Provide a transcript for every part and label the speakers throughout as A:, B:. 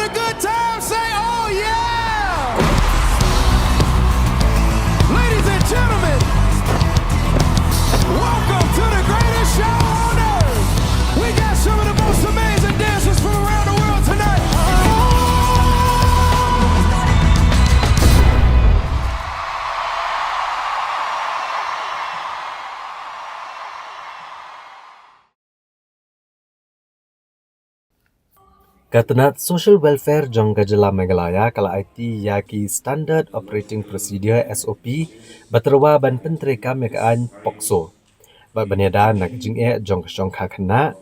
A: a good time, say, oh yeah! Ladies and gentlemen, welcome to the greatest show on earth. We got some of the most amazing dancers from around the world tonight.
B: Katanat Social Welfare Jong Gajala Meghalaya kala IT Yaki Standard Operating Procedure SOP Baterwa ban pentreka mekaan POXO. Ba banyada nak jing jong jong khakana.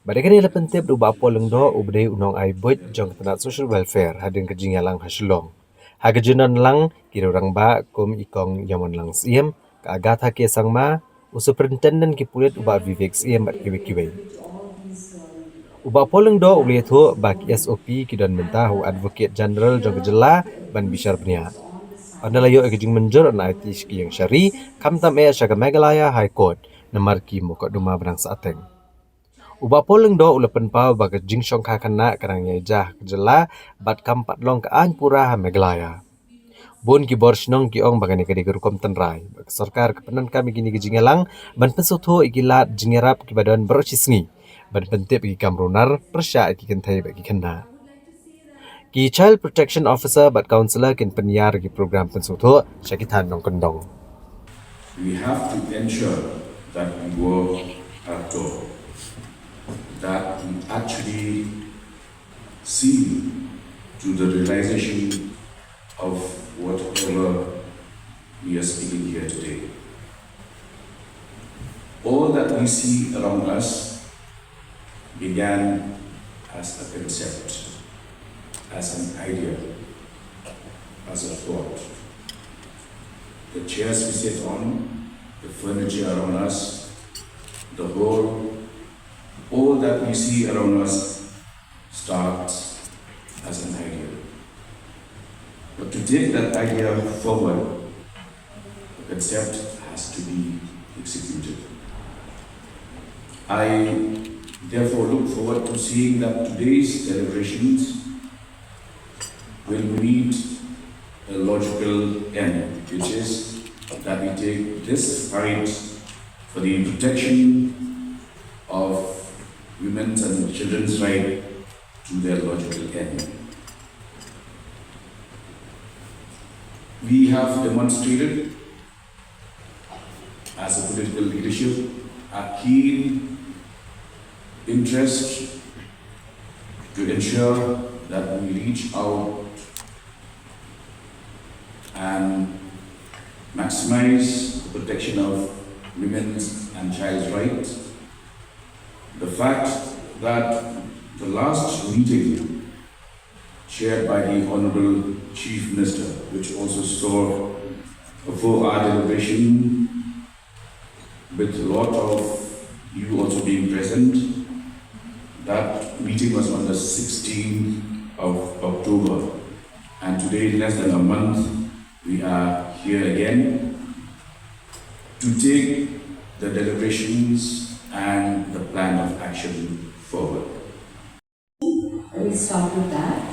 B: Badekan ila pentep du ba polengdo ubde unong ai boit jong katanat Social Welfare hadin kejing yalang haslong. Hagajunan lang kirurang ba kum ikong yamon lang siem ka agat haki sangma Superintendent ki pulit uba Vivek siem bat kiwe-kiwe. Uba poleng do ulihat ho bak SOP kidan mentah hu Advocate General jong kejela ban bishar bnia. Andalayo ekejing menjur an IT ski yang syari kam tam syaga Meghalaya High Court namar ki mukaduma benang saateng. Uba poleng do ulapen pau bak jing syong kana karang yajah kejela bat kam patlong ka an pura ha Meghalaya. Bun ki borsnong ki ong bagani kadi gerukom tenrai. Bak sarkar kepenan kami gini kejingelang ban pensotho igilat jingerap ki badan berochisngi. Ban pentip bagi kamrunar persya ki kentai bagi kena. Ki Child Protection Officer bat counselor kin penyar ki program pensutho syakitan nong kendong.
C: We have to ensure that we work our job, that we actually see to the realization of whatever we are speaking here today. All that we see around us began as a concept, as an idea, as a thought. The chairs we sit on, the furniture around us, the whole, all that we see around us starts as an idea. But to take that idea forward, the concept has to be executed. I therefore look forward to seeing that today's deliberations will meet a logical end, which is that we take this fight for the protection of women's and children's right to their logical end. We have demonstrated as a political leadership a keen interest to ensure that we reach out and maximize the protection of women's and child's rights. The fact that the last meeting chaired by the Honorable Chief Minister, which also saw a 4-hour deliberation with a lot of you also being present, that meeting was on the 16th of October, and today, in less than a month, we are here again to take the deliberations and the plan of action forward.
D: We start with that.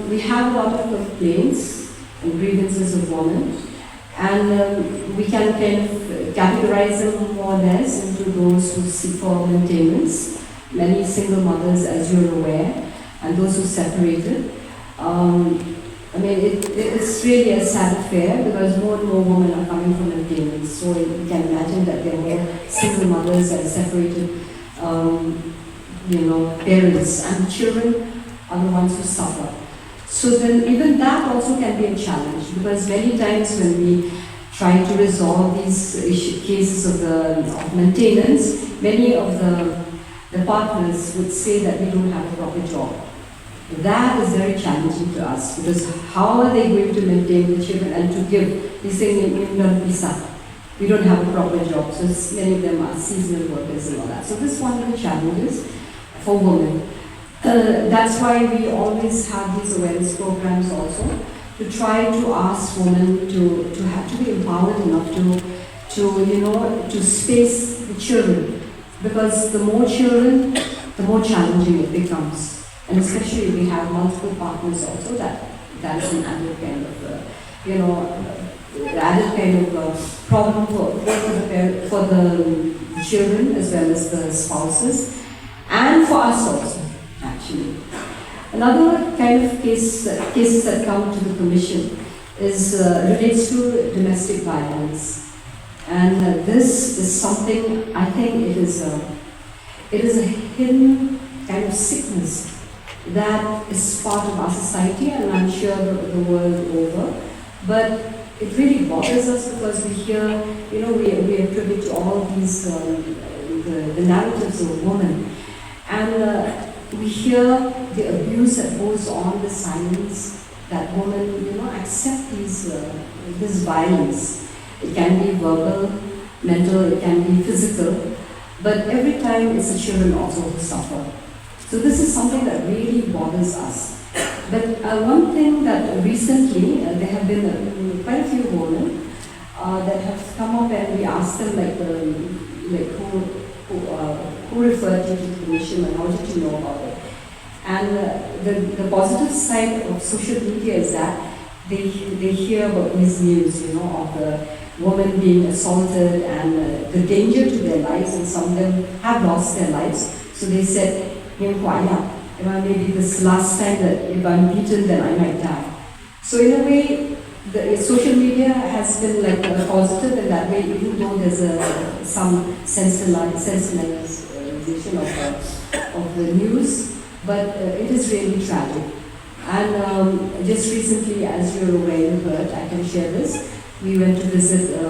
D: We have a lot of complaints and grievances of women, and we can kind of categorize them more or less into those who seek for maintenance, many single mothers, as you're aware, and those who separated. It's really a sad affair because more and more women are coming from maintenance. So you can imagine that there are more single mothers and separated, parents, and children are the ones who suffer. So then even that also can be a challenge, because many times when we try to resolve these cases of maintenance, many of the partners would say that we don't have a proper job. That is very challenging to us, because how are they going to maintain the children and to give? They say we don't have a proper job, so many of them are seasonal workers and all that. So this is one of the challenges for women. That's why we always have these awareness programs also, to try to ask women to have to be empowered enough to space the children, because the more children, the more challenging it becomes. and especially we have multiple partners also, that is an added kind of, added kind of problem for the children as well as the spouses, and for us also, actually. Another kind of cases that come to the commission relates to domestic violence, and this is something, I think it is a hidden kind of sickness that is part of our society, and I'm sure the world over, but it really bothers us because we hear, we are privy to all these the narratives of women, and we hear the abuse that goes on, the silence that women, accept this violence. It can be verbal, mental, it can be physical, but every time it's the children also who suffer. So this is something that really bothers us. But one thing that recently, there have been quite a few women that have come up, and we asked them who referred you to the commission and how did you know about it. And the positive side of social media is that they hear about these news, of the women being assaulted and the danger to their lives, and some of them have lost their lives. So they said, maybe this last time that if I'm beaten, then I might die. So in a way, the social media has been like positive in that way, even though there's some sensationalization of the news, but it is really tragic. And just recently, as you're aware, you heard, I can share this, we went to visit a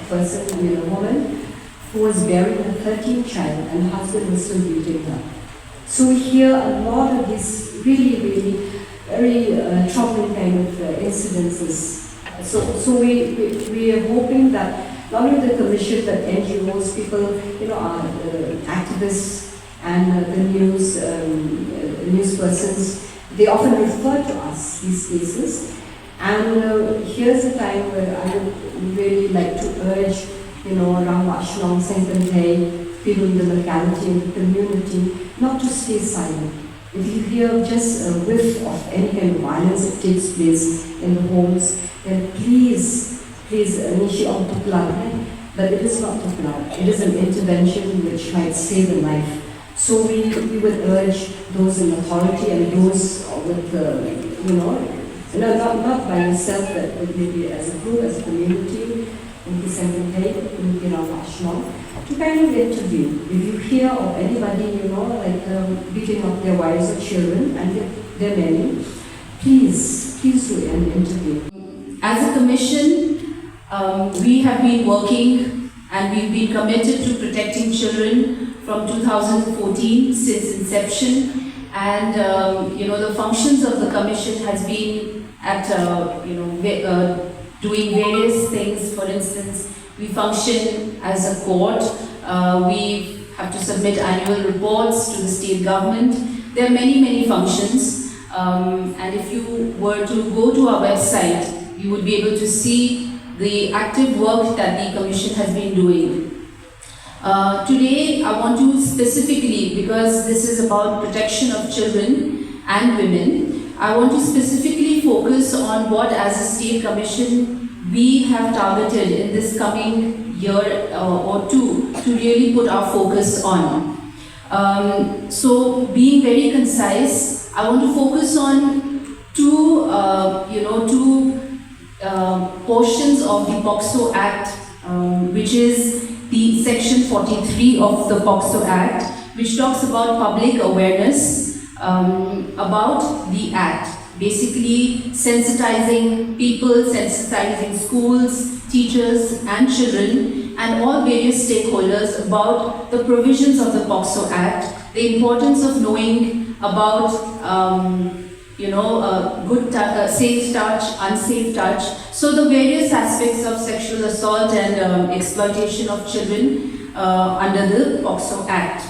D: person, a woman, who was bearing a 13th child, and her husband was still beating her. So we hear a lot of these really, really very troubling kind of incidences. So we are hoping that not only the commission, but NGOs, people, activists and the news persons, they often refer to us these cases. And here's a time where I would really like to urge, Ram Vaishnava, Sankantay, people in the locality and the community, not to stay silent. If you hear just a whiff of any kind of violence that takes place in the homes, then please, initiate on tukla, but it is not tukla. It is an intervention which might save a life. So we would urge those in authority and those with not by yourself, but maybe as a group, as a community, in to kind of intervene. If you hear of anybody, beating up their wives or children, and there are many, please do an intervene.
E: As a commission, we have been working and we've been committed to protecting children from 2014 since inception, and the functions of the commission has been at doing various things. For instance, we function as a court. We have to submit annual reports to the state government. There are many functions, and if you were to go to our website, you would be able to see the active work that the commission has been doing. Today, I want to specifically, because this is about protection of children and women, I want to specifically focus on what, as a state commission, we have targeted in this coming year or two to really put our focus on. So, being very concise, I want to focus on two portions of the POCSO Act, which is the Section 43 of the POCSO Act, which talks about public awareness about the Act. Basically, sensitizing people, sensitizing schools, teachers and children and all various stakeholders about the provisions of the POCSO Act, the importance of knowing about safe touch, unsafe touch. So the various aspects of sexual assault and exploitation of children under the POCSO Act.